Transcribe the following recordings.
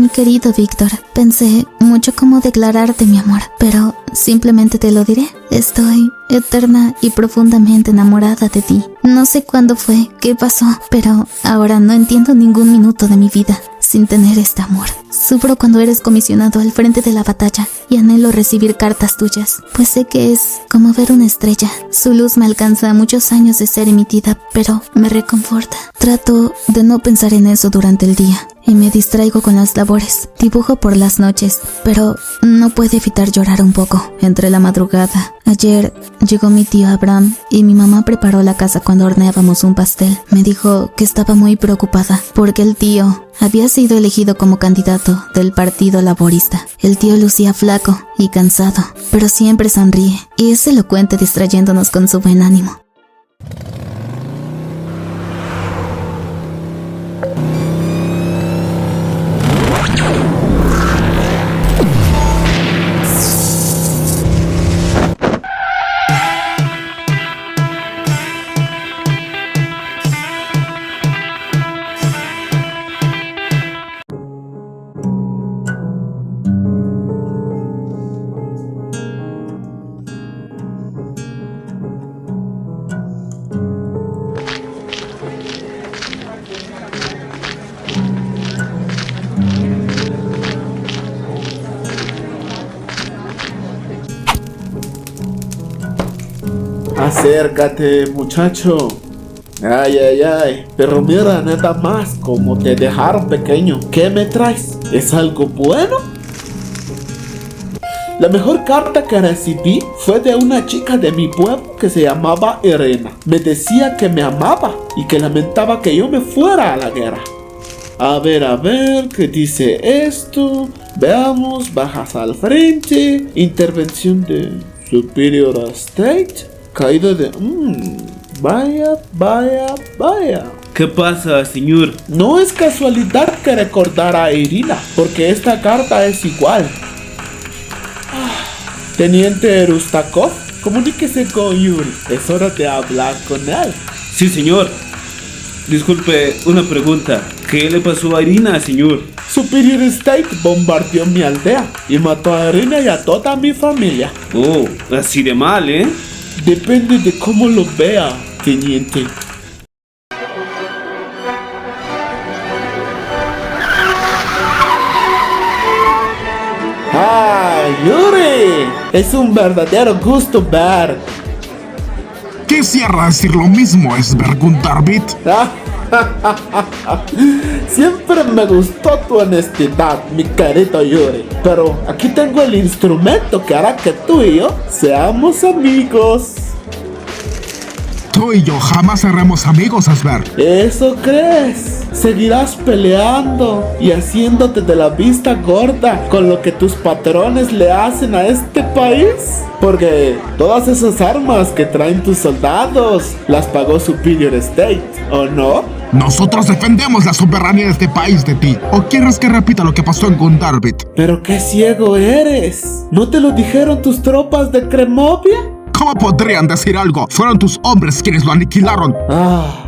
Mi querido Víctor, pensé mucho cómo declararte mi amor, pero simplemente te lo diré. Estoy eterna y profundamente enamorada de ti. No sé cuándo fue, qué pasó, pero ahora no entiendo ningún minuto de mi vida sin tener este amor. Sufro cuando eres comisionado al frente de la batalla y anhelo recibir cartas tuyas, pues sé que es como ver una estrella. Su luz me alcanza a muchos años de ser emitida, pero me reconforta. Trato de no pensar en eso durante el día y me distraigo con las labores. Dibujo por las noches, pero no puedo evitar llorar un poco entre la madrugada. Ayer llegó mi tío Abraham y mi mamá preparó la casa cuando horneábamos un pastel. Me dijo que estaba muy preocupada porque el tío había sido elegido como candidato del Partido Laborista. El tío lucía flaco y cansado, pero siempre sonríe y es elocuente distrayéndonos con su buen ánimo. Acércate, muchacho. Ay, ay, ay. Pero mira, nada más como te dejaron pequeño. ¿Qué me traes? ¿Es algo bueno? La mejor carta que recibí fue de una chica de mi pueblo que se llamaba Irena. Me decía que me amaba y que lamentaba que yo me fuera a la guerra. A ver, ¿qué dice esto? Veamos, bajas al frente. Intervención de Superior State. Caída de... Vaya. ¿Qué pasa, señor? No es casualidad que recordara a Irina, porque esta carta es igual. Teniente Rustakov, comuníquese con Yuri. Es hora de hablar con él. Sí, señor. Disculpe, una pregunta. ¿Qué le pasó a Irina, señor? Superior State bombardeó mi aldea y mató a Irina y a toda mi familia. Oh, así de mal, ¿eh? Depende de cómo lo vea, teniente. ¡Ah, Yuri! Es un verdadero gusto ver. Quisiera decir lo mismo, Esbergun Darvit. Siempre me gustó tu honestidad, mi querido Yuri. Pero aquí tengo el instrumento que hará que tú y yo seamos amigos. Tú y yo jamás seremos amigos, Esber. ¿Eso crees? Seguirás peleando y haciéndote de la vista gorda con lo que tus patrones le hacen a este país. Porque todas esas armas que traen tus soldados las pagó Superior State, ¿o no? Nosotros defendemos la soberanía de este país de ti. ¿O quieres que repita lo que pasó en Gundarbit? Pero qué ciego eres. ¿No te lo dijeron tus tropas de Cremovia? ¿Cómo podrían decir algo? Fueron tus hombres quienes lo aniquilaron.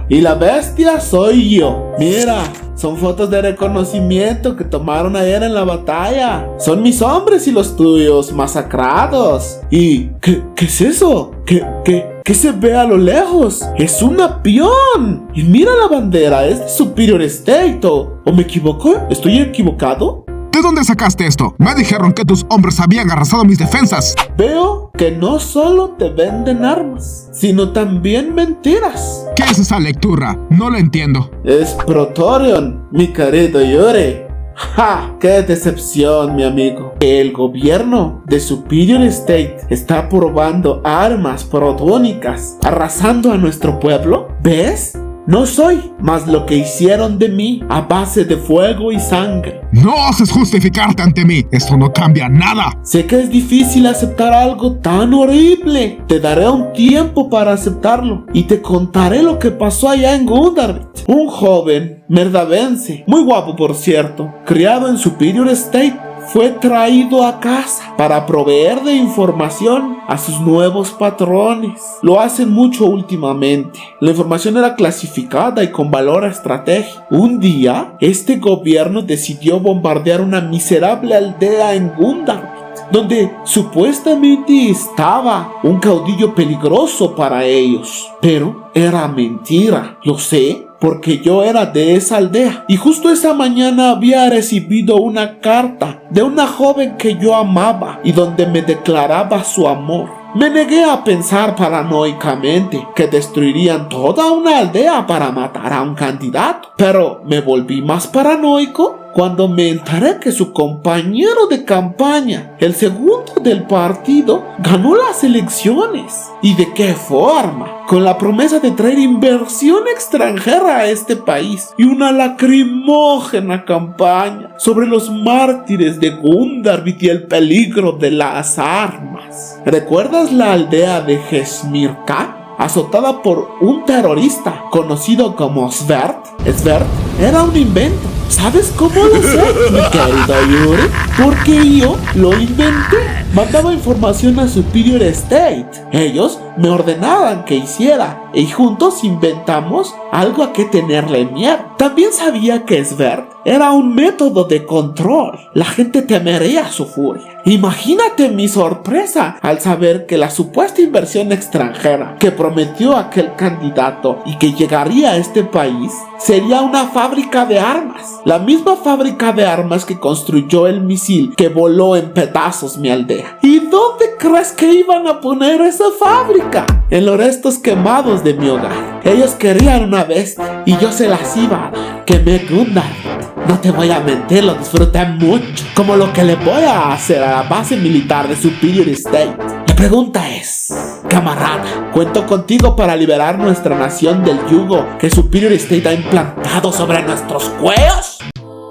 Y la bestia soy yo. Mira, son fotos de reconocimiento que tomaron ayer en la batalla. Son mis hombres y los tuyos masacrados. ¿Y qué es eso? ¿Qué se ve a lo lejos? ¡Es un avión! Y mira la bandera, es de Superior State. ¿O me equivoco? ¿Estoy equivocado? ¿De dónde sacaste esto? Me dijeron que tus hombres habían arrasado mis defensas. Veo que no solo te venden armas, sino también mentiras. ¿Qué es esa lectura? No la entiendo. Es Protorion, mi querido Yuri. ¡Ja! ¡Qué decepción, mi amigo! El gobierno de Superior State está probando armas protónicas, arrasando a nuestro pueblo. ¿Ves? No soy más lo que hicieron de mí a base de fuego y sangre. No oses justificarte ante mí. Esto no cambia nada. Sé que es difícil aceptar algo tan horrible. Te daré un tiempo para aceptarlo y te contaré lo que pasó allá en Gundarbit. Un joven merdavense, muy guapo por cierto, criado en Superior State, fue traído a casa para proveer de información a sus nuevos patrones. Lo hacen mucho últimamente. La información era clasificada y con valor estratégico. Un día, este gobierno decidió bombardear una miserable aldea en Gundar, donde supuestamente estaba un caudillo peligroso para ellos. Pero era mentira, lo sé, porque yo era de esa aldea. Y justo esa mañana había recibido una carta de una joven que yo amaba y donde me declaraba su amor. Me negué a pensar paranoicamente que destruirían toda una aldea para matar a un candidato, pero me volví más paranoico cuando me enteré que su compañero de campaña, el segundo del partido, ganó las elecciones. ¿Y de qué forma? Con la promesa de traer inversión extranjera a este país y una lacrimógena campaña sobre los mártires de Gundarbit y el peligro de las armas. ¿Recuerdas la aldea de Gesmirka? Azotada por un terrorista conocido como Svert. Svert era un invento. ¿Sabes cómo lo sé, mi querido Yuri? Porque yo lo inventé. Mandaba información a Superior State. Ellos me ordenaban que hiciera y juntos inventamos algo a que tenerle miedo. También sabía que Svert era un método de control. La gente temería su furia. Imagínate mi sorpresa al saber que la supuesta inversión extranjera que prometió aquel candidato y que llegaría a este país sería una fábrica de armas. La misma fábrica de armas que construyó el misil que voló en pedazos mi aldea. ¿Y dónde crees que iban a poner esa fábrica? En los restos quemados de mi hogar. Ellos querían una bestia y yo se las iba a dar. Quemé Gundarbit. No te voy a mentir, lo disfruté mucho. Como lo que le voy a hacer a la base militar de Superior State. La pregunta es, camarada, ¿cuento contigo para liberar nuestra nación del yugo que Superior State ha implantado sobre nuestros cuellos?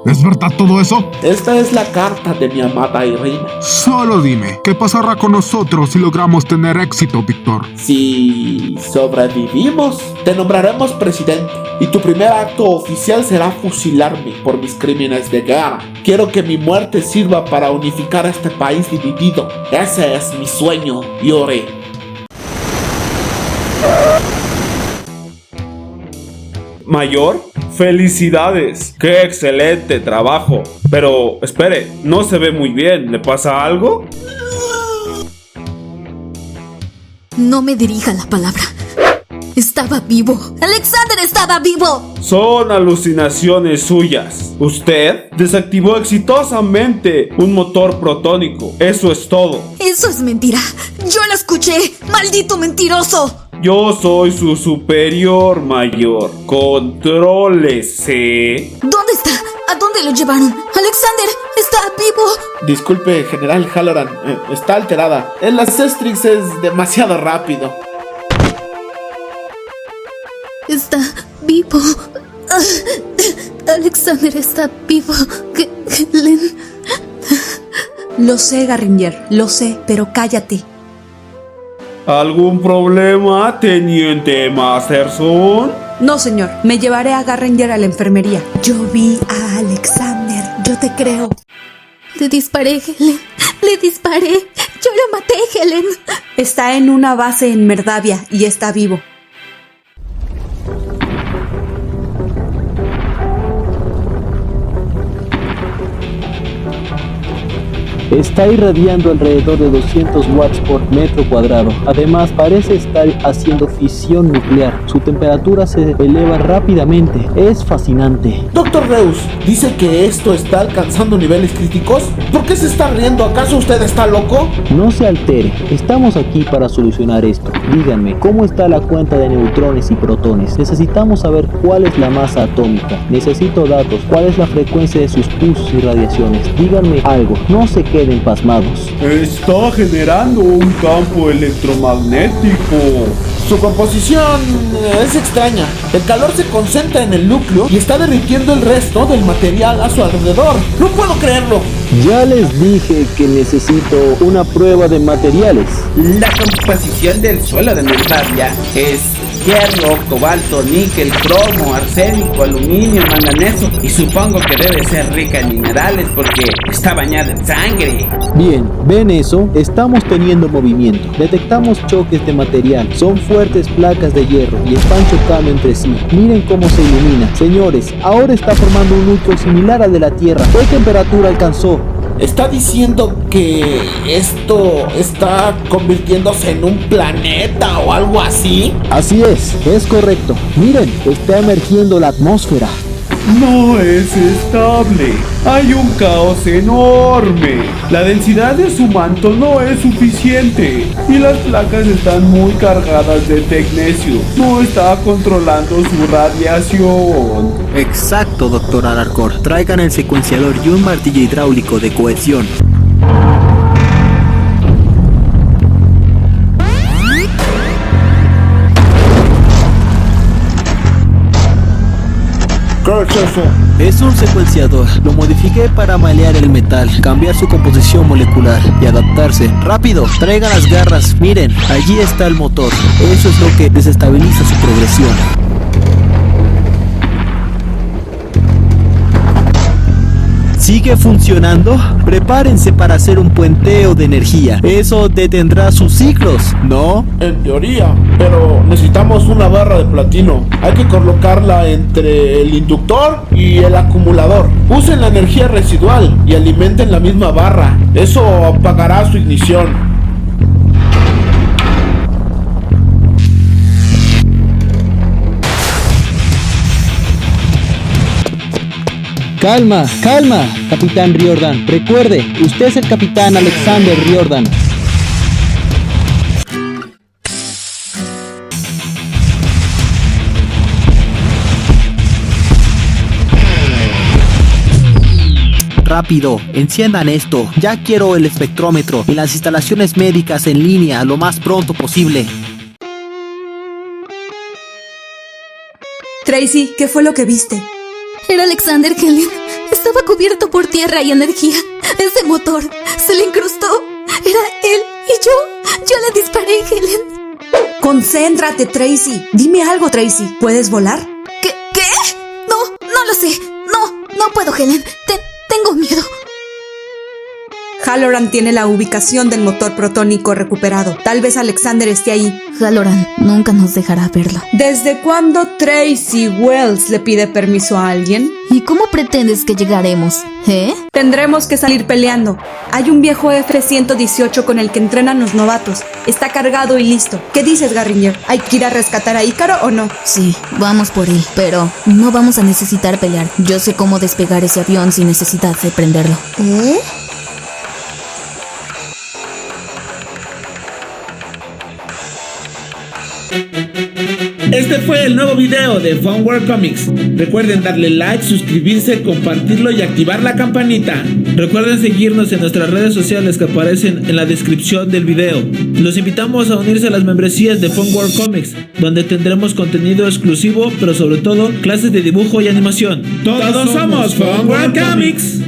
¿Es verdad todo eso? Esta es la carta de mi amada Irina. Solo dime, ¿qué pasará con nosotros si logramos tener éxito, Víctor? Si sobrevivimos, te nombraremos presidente y tu primer acto oficial será fusilarme por mis crímenes de guerra. Quiero que mi muerte sirva para unificar este país dividido. Ese es mi sueño, Yuri. Mayor, felicidades. ¡Qué excelente trabajo! Pero, espere, no se ve muy bien. ¿Le pasa algo? No me dirija la palabra. Estaba vivo. ¡Alexander estaba vivo! Son alucinaciones suyas. Usted desactivó exitosamente un motor protónico. Eso es todo. Eso es mentira. Yo lo escuché. ¡Maldito mentiroso! Yo soy su superior, mayor. Contrólese. ¿Dónde está? ¿A dónde lo llevaron? ¡Alexander está vivo! Disculpe, General Halloran. Está alterada. El Asestrix es demasiado rápido. Está vivo. Alexander está vivo. Len. Lo sé, Garringer, lo sé, pero cállate. ¿Algún problema, teniente Masterson? No, señor, me llevaré a Garringer a la enfermería. Yo vi a Alexander, yo te creo. Le disparé, Helen. Le disparé. Yo lo maté, Helen. Está en una base en Merdavia y está vivo. Está irradiando alrededor de 200 watts por metro cuadrado. Además, parece estar haciendo fisión nuclear. Su temperatura se eleva rápidamente. Es fascinante. Doctor Reus, dice que esto está alcanzando niveles críticos. ¿Por qué se está riendo? ¿Acaso usted está loco? No se altere. Estamos aquí para solucionar esto. Díganme, ¿cómo está la cuenta de neutrones y protones? Necesitamos saber cuál es la masa atómica. Necesito datos. ¿Cuál es la frecuencia de sus pulsos y radiaciones? Díganme algo. No se queden pasmados. Está generando un campo electromagnético. Su composición es extraña. El calor se concentra en el núcleo y está derritiendo el resto del material a su alrededor. No puedo creerlo. Ya les dije que necesito una prueba de materiales. La composición del suelo de Narvavia es hierro, cobalto, níquel, cromo, arsénico, aluminio, manganeso y supongo que debe ser rica en minerales porque está bañada en sangre. Bien, ¿ven eso? Estamos teniendo movimiento. Detectamos choques de material. Son fuertes placas de hierro y están chocando entre sí. Miren cómo se ilumina. Señores, ahora está formando un núcleo similar al de la Tierra. ¿Qué temperatura alcanzó? ¿Está diciendo que esto está convirtiéndose en un planeta o algo así? Así es correcto. Miren, está emergiendo la atmósfera. No es estable. Hay un caos enorme. La densidad de su manto no es suficiente y las placas están muy cargadas de tecnecio. No está controlando su radiación. Exacto, doctor Alarcor. Traigan el secuenciador y un martillo hidráulico de cohesión. ¿Qué es eso? Es un secuenciador. Lo modifiqué para malear el metal, cambiar su composición molecular y adaptarse. ¡Rápido! Traigan las garras. Miren, allí está el motor. Eso es lo que desestabiliza su progresión. ¿Sigue funcionando? Prepárense para hacer un puenteo de energía. Eso detendrá sus ciclos, ¿no? En teoría, pero necesitamos una barra de platino. Hay que colocarla entre el inductor y el acumulador. Usen la energía residual y alimenten la misma barra. Eso apagará su ignición. Calma, calma, Capitán Riordan. Recuerde, usted es el Capitán Alexander Riordan. Rápido, enciendan esto. Ya quiero el espectrómetro y las instalaciones médicas en línea lo más pronto posible. Tracy, ¿qué fue lo que viste? Era Alexander, Helen. Estaba cubierto por tierra y energía. Ese motor se le incrustó. Era él y yo le disparé, Helen. Concéntrate, Tracy. Dime algo, Tracy. ¿Puedes volar? ¿Qué? No lo sé. No puedo, Helen. Tengo miedo. Halloran tiene la ubicación del motor protónico recuperado. Tal vez Alexander esté ahí. Halloran nunca nos dejará verlo. ¿Desde cuándo Tracy Wells le pide permiso a alguien? ¿Y cómo pretendes que llegaremos? Tendremos que salir peleando. Hay un viejo F-118 con el que entrenan los novatos. Está cargado y listo. ¿Qué dices, Garringer? ¿Hay que ir a rescatar a Ícaro o no? Sí, vamos por él, pero no vamos a necesitar pelear. Yo sé cómo despegar ese avión sin necesidad de prenderlo. Este fue el nuevo video de Funware Comics. Recuerden darle like, suscribirse, compartirlo y activar la campanita. Recuerden seguirnos en nuestras redes sociales que aparecen en la descripción del video. Los invitamos a unirse a las membresías de Funware Comics, donde tendremos contenido exclusivo, pero sobre todo clases de dibujo y animación. Todos somos Funware Comics.